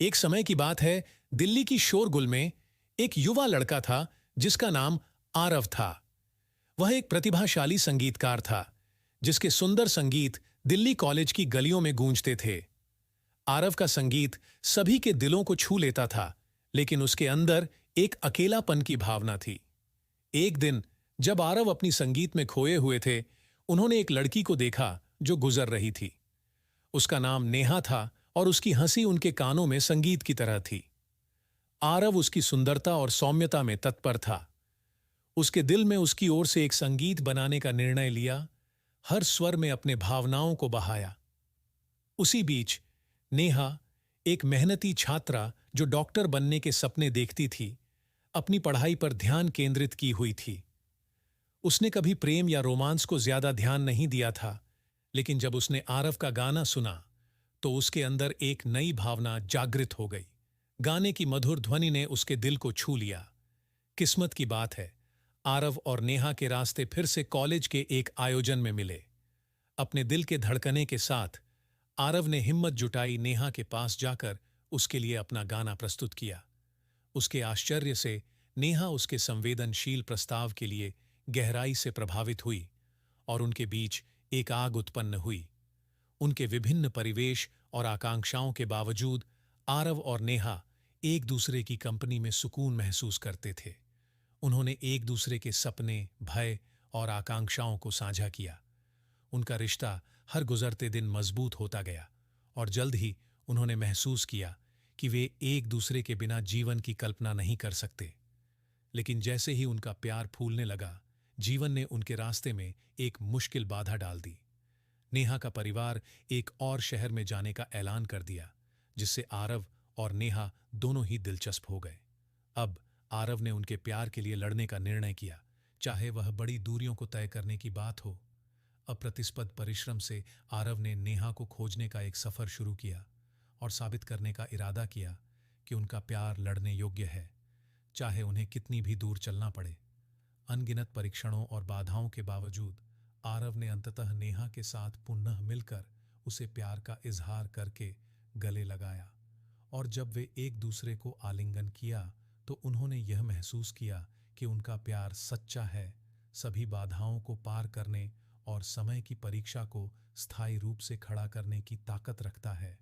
एक समय की बात है, दिल्ली की शोरगुल में एक युवा लड़का था जिसका नाम आरव था। वह एक प्रतिभाशाली संगीतकार था, जिसके सुंदर संगीत दिल्ली कॉलेज की गलियों में गूंजते थे। आरव का संगीत सभी के दिलों को छू लेता था, लेकिन उसके अंदर एक अकेलापन की भावना थी। एक दिन जब आरव अपनी संगीत में खोए हुए थे, उन्होंने एक लड़की को देखा जो गुजर रही थी। उसका नाम नेहा था और उसकी हंसी उनके कानों में संगीत की तरह थी। आरव उसकी सुंदरता और सौम्यता में तत्पर था। उसके दिल में उसकी ओर से एक संगीत बनाने का निर्णय लिया, हर स्वर में अपने भावनाओं को बहाया। उसी बीच नेहा, एक मेहनती छात्रा जो डॉक्टर बनने के सपने देखती थी, अपनी पढ़ाई पर ध्यान केंद्रित की हुई थी। उसने कभी प्रेम या रोमांस को ज्यादा ध्यान नहीं दिया था, लेकिन जब उसने आरव का गाना सुना तो उसके अंदर एक नई भावना जागृत हो गई। गाने की मधुर ध्वनि ने उसके दिल को छू लिया। किस्मत की बात है, आरव और नेहा के रास्ते फिर से कॉलेज के एक आयोजन में मिले। अपने दिल के धड़कने के साथ आरव ने हिम्मत जुटाई, नेहा के पास जाकर उसके लिए अपना गाना प्रस्तुत किया। उसके आश्चर्य से नेहा उसके संवेदनशील प्रस्ताव के लिए गहराई से प्रभावित हुई और उनके बीच एक आग उत्पन्न हुई। उनके विभिन्न परिवेश और आकांक्षाओं के बावजूद आरव और नेहा एक दूसरे की कंपनी में सुकून महसूस करते थे। उन्होंने एक दूसरे के सपने, भय और आकांक्षाओं को साझा किया। उनका रिश्ता हर गुजरते दिन मजबूत होता गया और जल्द ही उन्होंने महसूस किया कि वे एक दूसरे के बिना जीवन की कल्पना नहीं कर सकते। लेकिन जैसे ही उनका प्यार फूलने लगा, जीवन ने उनके रास्ते में एक मुश्किल बाधा डाल दी। नेहा का परिवार एक और शहर में जाने का ऐलान कर दिया, जिससे आरव और नेहा दोनों ही दिलचस्प हो गए। अब आरव ने उनके प्यार के लिए लड़ने का निर्णय किया, चाहे वह बड़ी दूरियों को तय करने की बात हो। अप्रतिस्पर्ध परिश्रम से आरव ने नेहा को खोजने का एक सफर शुरू किया और साबित करने का इरादा किया कि उनका प्यार लड़ने योग्य है, चाहे उन्हें कितनी भी दूर चलना पड़े। अनगिनत परीक्षणों और बाधाओं के बावजूद आरव ने अंततः नेहा के साथ पुनः मिलकर उसे प्यार का इजहार करके गले लगाया। और जब वे एक दूसरे को आलिंगन किया तो उन्होंने यह महसूस किया कि उनका प्यार सच्चा है, सभी बाधाओं को पार करने और समय की परीक्षा को स्थायी रूप से खड़ा करने की ताकत रखता है।